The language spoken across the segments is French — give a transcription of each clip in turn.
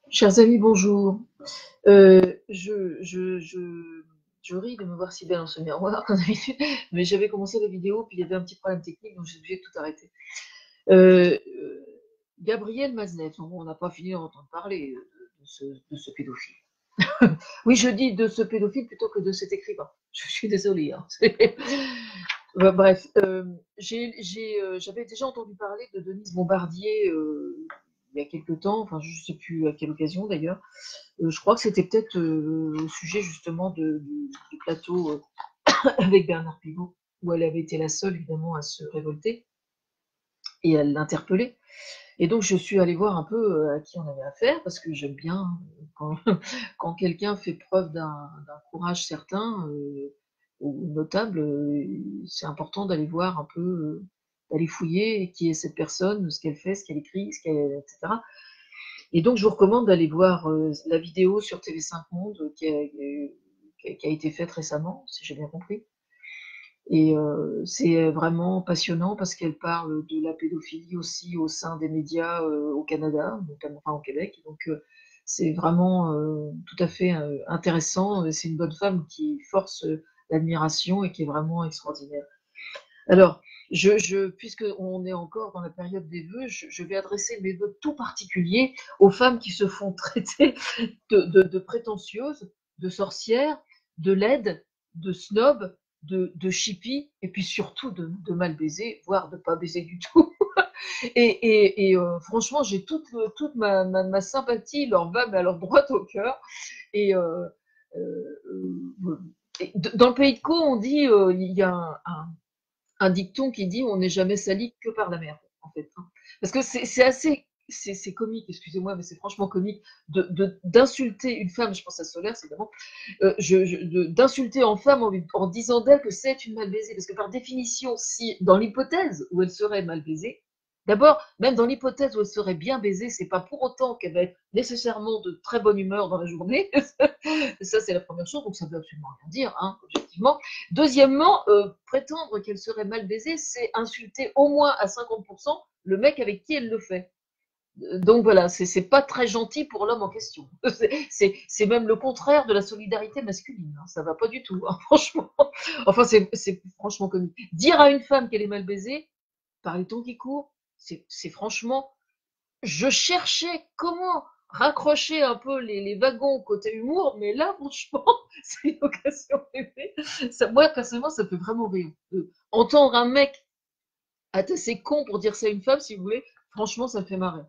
Chers amis, bonjour. Euh, je, je, je, je ris de me voir si belle dans ce miroir, comme d'habitude, mais j'avais commencé la vidéo, puis il y avait un petit problème technique, donc j'ai obligé de tout arrêter. Euh, euh, Gabriel Maznev, on n'a pas fini d'en entendre parler de ce pédophile. Oui, je dis de ce pédophile plutôt que de cet écrivain. Je suis désolée, hein. Bah, bref, j'avais déjà entendu parler de Denise Bombardier il y a quelque temps, enfin je ne sais plus à quelle occasion d'ailleurs. Je crois que c'était peut-être au sujet justement du plateau avec Bernard Pivot, où elle avait été la seule évidemment à se révolter et à l'interpeller. Et donc je suis allée voir un peu à qui on avait affaire, parce que j'aime bien quand, quand quelqu'un fait preuve d'un courage certain ou notable, c'est important d'aller voir un peu, d'aller fouiller qui est cette personne, ce qu'elle fait, ce qu'elle écrit, etc. Et donc, je vous recommande d'aller voir la vidéo sur TV5 Monde qui a été faite récemment, si j'ai bien compris. Et c'est vraiment passionnant parce qu'elle parle de la pédophilie aussi au sein des médias au Canada, notamment enfin, au Québec. Donc, c'est vraiment tout à fait intéressant. C'est une bonne femme qui force l'admiration et qui est vraiment extraordinaire. Alors, puisqu'on est encore dans la période des vœux, je vais adresser mes vœux tout particuliers aux femmes qui se font traiter de prétentieuses, de sorcières, de laides, de snobs, de chippies, et puis surtout de mal baiser, voire de pas baiser du tout. Et franchement, j'ai toute ma sympathie leur va mais alors droite au cœur. Et dans le pays de Caux, on dit, il y a un dicton qui dit on n'est jamais sali que par la mer, en fait. Hein. Parce que c'est assez. C'est comique, excusez-moi, mais c'est franchement comique d'insulter une femme, je pense à Solaire, évidemment, d'insulter en femme en disant d'elle que c'est une mal baisée. Parce que par définition, si dans l'hypothèse où elle serait mal baisée, d'abord, même dans l'hypothèse où elle serait bien baisée, c'est pas pour autant qu'elle va être nécessairement de très bonne humeur dans la journée. Ça, c'est la première chose, donc ça ne veut absolument rien dire, hein, objectivement. Deuxièmement, prétendre qu'elle serait mal baisée, c'est insulter au moins à 50% le mec avec qui elle le fait. Donc voilà, c'est pas très gentil pour l'homme en question. C'est même le contraire de la solidarité masculine. Hein, ça va pas du tout, hein, franchement. Enfin, c'est franchement comique. Dire à une femme qu'elle est mal baisée, par les temps qui courent, c'est franchement. Je cherchais comment raccrocher un peu les wagons côté humour, mais là, franchement, c'est une occasion rêvée. Ça, moi, personnellement, ça fait vraiment rire. Entendre un mec assez con pour dire ça à une femme, si vous voulez, franchement, ça me fait marrer.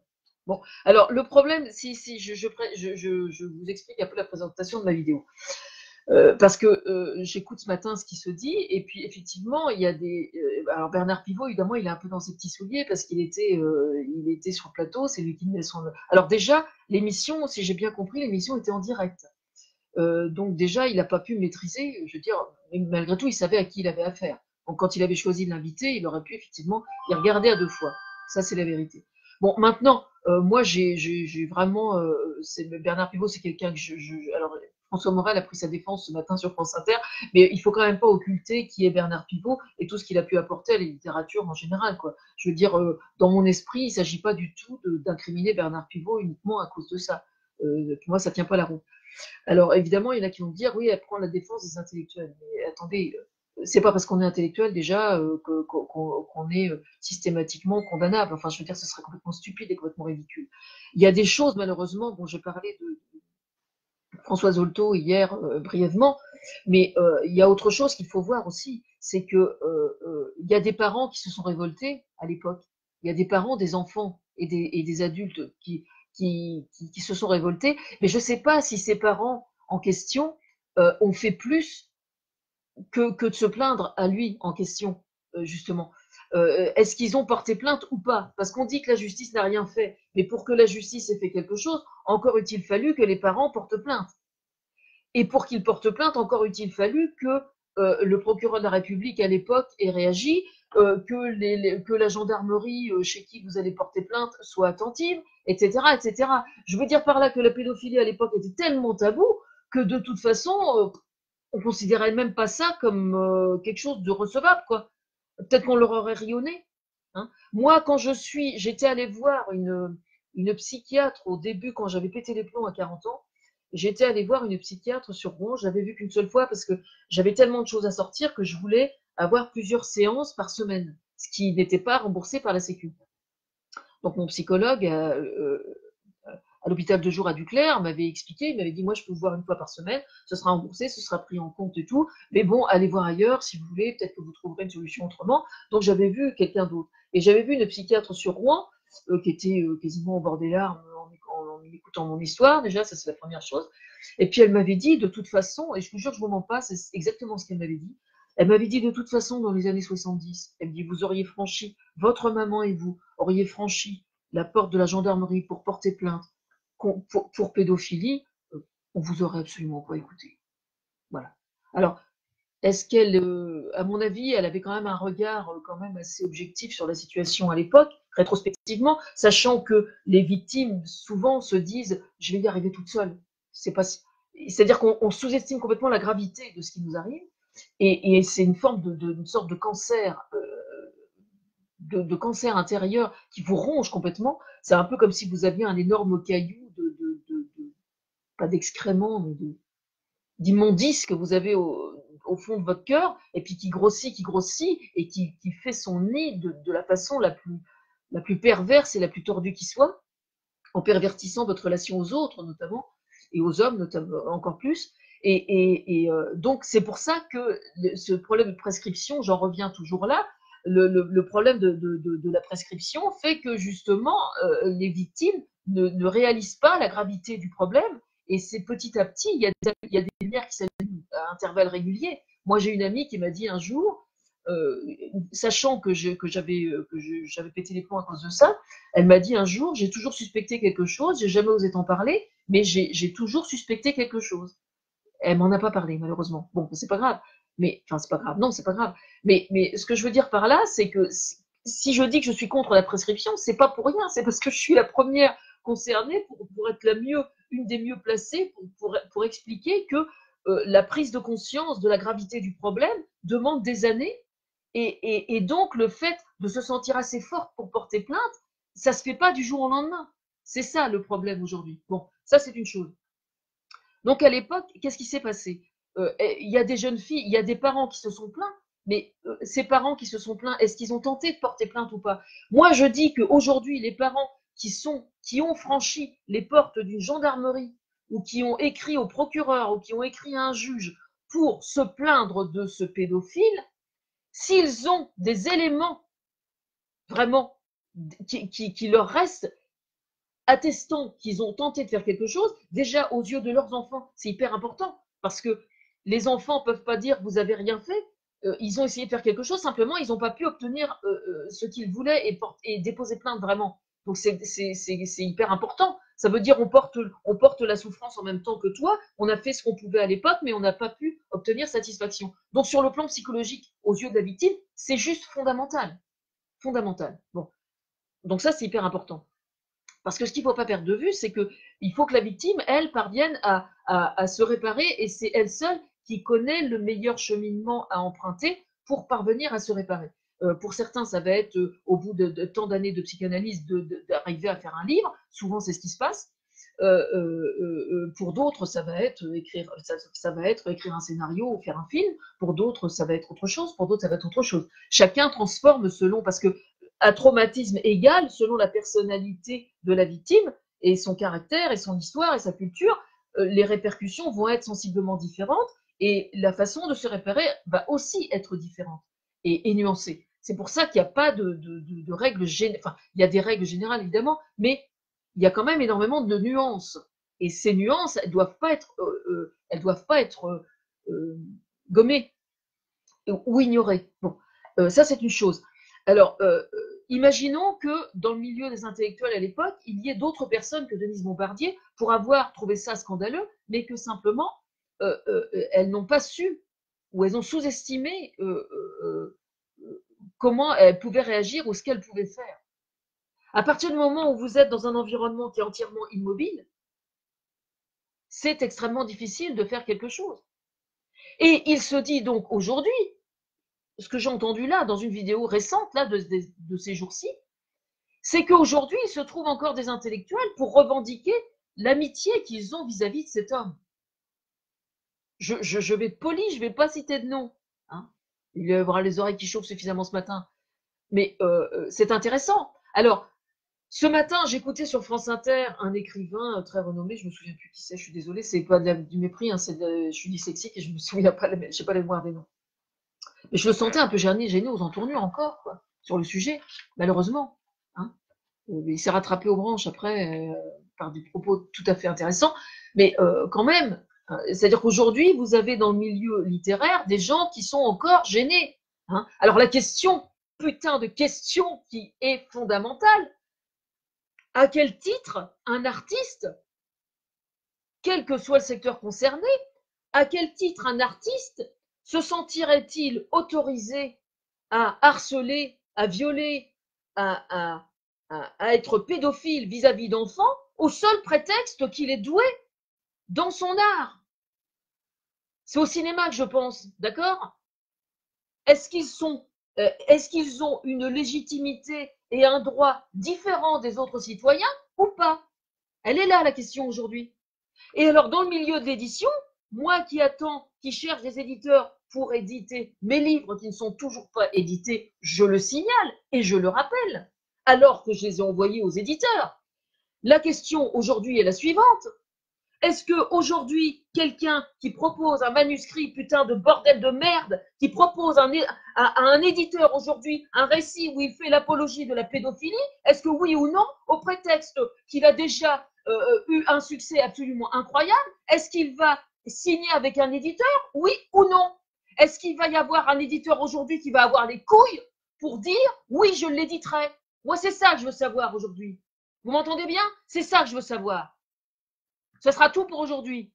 Bon, alors le problème, si je vous explique un peu la présentation de ma vidéo. Parce que j'écoute ce matin ce qui se dit, et puis effectivement, il y a des. Alors Bernard Pivot, évidemment, il est un peu dans ses petits souliers parce il était sur le plateau, c'est lui qui met son. Alors déjà, l'émission, si j'ai bien compris, l'émission était en direct. Donc déjà, il n'a pas pu maîtriser, je veux dire, mais malgré tout, il savait à qui il avait affaire. Donc quand il avait choisi de l'inviter, il aurait pu effectivement y regarder à deux fois. Ça, c'est la vérité. Bon, maintenant, moi, j'ai vraiment, Bernard Pivot, c'est quelqu'un que alors François Morel a pris sa défense ce matin sur France Inter, mais il faut quand même pas occulter qui est Bernard Pivot et tout ce qu'il a pu apporter à la littérature en général, quoi. Je veux dire, dans mon esprit, il ne s'agit pas du tout d'incriminer Bernard Pivot uniquement à cause de ça. Pour moi, ça tient pas la route. Alors évidemment, il y en a qui vont dire oui, elle prend la défense des intellectuels. Mais attendez, c'est pas parce qu'on est intellectuel déjà qu'on est systématiquement condamnable. Enfin, je veux dire, ce serait complètement stupide et complètement ridicule. Il y a des choses, malheureusement, dont j'ai parlé de Françoise Holto hier brièvement, mais il y a autre chose qu'il faut voir aussi, c'est que il y a des parents qui se sont révoltés à l'époque. Il y a des parents, des enfants et des adultes qui se sont révoltés, mais je ne sais pas si ces parents en question ont fait plus que de se plaindre à lui en question, justement. Est-ce qu'ils ont porté plainte ou pas? Parce qu'on dit que la justice n'a rien fait, mais pour que la justice ait fait quelque chose, encore eût-il fallu que les parents portent plainte. Et pour qu'il porte plainte, encore eût-il fallu que le procureur de la République à l'époque ait réagi, que la gendarmerie chez qui vous allez porter plainte soit attentive, etc., etc. Je veux dire par là que la pédophilie à l'époque était tellement tabou que de toute façon, on considérait même pas ça comme quelque chose de recevable, quoi. Peut-être qu'on leur aurait rionné. Hein. Moi, quand j'étais allée voir une psychiatre au début, quand j'avais pété les plombs à 40 ans. J'étais allée voir une psychiatre sur Rouen. Je l'avais vue qu'une seule fois parce que j'avais tellement de choses à sortir que je voulais avoir plusieurs séances par semaine, ce qui n'était pas remboursé par la Sécu. Donc mon psychologue à l'hôpital de jour à Duclair m'avait expliqué, il m'avait dit, moi je peux vous voir une fois par semaine, ce sera remboursé, ce sera pris en compte et tout, mais bon, allez voir ailleurs si vous voulez, peut-être que vous trouverez une solution autrement. Donc j'avais vu quelqu'un d'autre. Et j'avais vu une psychiatre sur Rouen, qui était quasiment au bord des larmes en écoutant mon histoire, déjà, ça c'est la première chose. Et puis elle m'avait dit, de toute façon, et je vous jure, je ne vous mens pas, c'est exactement ce qu'elle m'avait dit. Elle m'avait dit, de toute façon, dans les années 70, elle me dit, vous auriez franchi, votre maman et vous auriez franchi la porte de la gendarmerie pour porter plainte pour pédophilie, on vous aurait absolument pas écouté. Voilà. Alors, est-ce qu'elle, à mon avis, elle avait quand même un regard quand même assez objectif sur la situation à l'époque, rétrospectivement, sachant que les victimes souvent se disent, je vais y arriver toute seule. C'est-à-dire qu'on sous-estime complètement la gravité de ce qui nous arrive, et c'est une forme une sorte de cancer. De cancer intérieur qui vous ronge complètement. C'est un peu comme si vous aviez un énorme caillou pas d'excréments, mais d'immondice que vous avez au fond de votre cœur, et puis qui grossit, et qui fait son nid de la façon la plus perverse et la plus tordue qui soit, en pervertissant votre relation aux autres, notamment, et aux hommes, notamment, encore plus. Donc, c'est pour ça que ce problème de prescription, j'en reviens toujours là, le problème de la prescription fait que, justement, les victimes ne réalisent pas la gravité du problème, et c'est petit à petit, il y a des lumières qui s'allument à intervalles réguliers. Moi, j'ai une amie qui m'a dit un jour, sachant que j'avais pété les plombs à cause de ça, elle m'a dit un jour, j'ai toujours suspecté quelque chose, j'ai jamais osé t'en parler, mais j'ai toujours suspecté quelque chose. Elle m'en a pas parlé, malheureusement. Bon, c'est pas grave. Mais, enfin, c'est pas grave. Non, c'est pas grave. Mais ce que je veux dire par là, c'est que si je dis que je suis contre la prescription, c'est pas pour rien. C'est parce que je suis la première concernée pour être une des mieux placées pour expliquer que la prise de conscience de la gravité du problème demande des années. Et donc, le fait de se sentir assez forte pour porter plainte, ça se fait pas du jour au lendemain. C'est ça le problème aujourd'hui. Bon, ça c'est une chose. Donc à l'époque, qu'est-ce qui s'est passé? Il y a des jeunes filles, il y a des parents qui se sont plaints, mais ces parents qui se sont plaints, est-ce qu'ils ont tenté de porter plainte ou pas? Moi, je dis qu'aujourd'hui, les parents qui ont franchi les portes d'une gendarmerie ou qui ont écrit au procureur ou qui ont écrit à un juge pour se plaindre de ce pédophile, s'ils ont des éléments vraiment qui leur restent, attestant qu'ils ont tenté de faire quelque chose, déjà aux yeux de leurs enfants, c'est hyper important, parce que les enfants ne peuvent pas dire vous avez rien fait, ils ont essayé de faire quelque chose, simplement ils n'ont pas pu obtenir ce qu'ils voulaient et déposer plainte vraiment. Donc c'est hyper important. Ça veut dire on porte la souffrance en même temps que toi, on a fait ce qu'on pouvait à l'époque, mais on n'a pas pu obtenir satisfaction. Donc sur le plan psychologique, aux yeux de la victime, c'est juste fondamental. Fondamental. Bon. Donc ça, c'est hyper important. Parce que ce qu'il ne faut pas perdre de vue, c'est qu'il faut que la victime, elle, parvienne à se réparer, et c'est elle seule qui connaît le meilleur cheminement à emprunter pour parvenir à se réparer. Pour certains, ça va être au bout de tant d'années de psychanalyse d'arriver à faire un livre. Souvent, c'est ce qui se passe. Pour d'autres, ça va être écrire un scénario ou faire un film. Pour d'autres, ça va être autre chose. Pour d'autres, ça va être autre chose. Chacun transforme selon, parce que un traumatisme égal, selon la personnalité de la victime et son caractère et son histoire et sa culture, les répercussions vont être sensiblement différentes, et la façon de se réparer va aussi être différente et nuancée. C'est pour ça qu'il n'y a pas de règles générales. Enfin, il y a des règles générales évidemment, mais il y a quand même énormément de nuances. Et ces nuances, elles doivent pas être gommées ou ignorées. Bon, ça c'est une chose. Alors, imaginons que dans le milieu des intellectuels à l'époque, il y ait d'autres personnes que Denise Bombardier pour avoir trouvé ça scandaleux, mais que simplement, elles n'ont pas su, ou elles ont sous-estimé comment elles pouvaient réagir ou ce qu'elles pouvaient faire. À partir du moment où vous êtes dans un environnement qui est entièrement immobile, c'est extrêmement difficile de faire quelque chose. Et il se dit donc aujourd'hui, ce que j'ai entendu là, dans une vidéo récente là, de ces jours-ci, c'est qu'aujourd'hui, il se trouve encore des intellectuels pour revendiquer l'amitié qu'ils ont vis-à-vis de cet homme. Je vais être poli, je vais pas citer de nom. Hein. Il aura les oreilles qui chauffent suffisamment ce matin. Mais c'est intéressant. Alors, ce matin, j'écoutais sur France Inter un écrivain très renommé, je me souviens plus qui c'est, je suis désolée, c'est pas du mépris, hein, je suis dyslexique et je me souviens pas, j'ai pas les mémoire des noms. Mais je le sentais un peu gêné aux entournures encore, quoi, sur le sujet, malheureusement. Hein. Il s'est rattrapé aux branches après par des propos tout à fait intéressants, mais quand même, c'est-à-dire qu'aujourd'hui, vous avez dans le milieu littéraire des gens qui sont encore gênés. Hein. Alors la question, putain de question qui est fondamentale, à quel titre un artiste, quel que soit le secteur concerné, à quel titre un artiste se sentirait-il autorisé à harceler, à violer, à être pédophile vis-à-vis d'enfants au seul prétexte qu'il est doué dans son art? C'est au cinéma que je pense, d'accord? Est-ce qu'ils ont une légitimité et un droit différent des autres citoyens ou pas? Elle est là la question aujourd'hui. Et alors, dans le milieu de l'édition, moi qui attends, qui cherche des éditeurs pour éditer mes livres qui ne sont toujours pas édités, je le signale et je le rappelle, alors que je les ai envoyés aux éditeurs. La question aujourd'hui est la suivante. Est-ce que aujourd'hui, quelqu'un qui propose un manuscrit, putain de bordel de merde, qui propose à un éditeur aujourd'hui un récit où il fait l'apologie de la pédophilie, est-ce que oui ou non, au prétexte qu'il a déjà eu un succès absolument incroyable, est-ce qu'il va signer avec un éditeur, oui ou non? Est-ce qu'il va y avoir un éditeur aujourd'hui qui va avoir les couilles pour dire oui, je l'éditerai? Moi, c'est ça que je veux savoir aujourd'hui. Vous m'entendez bien? C'est ça que je veux savoir. Ce sera tout pour aujourd'hui.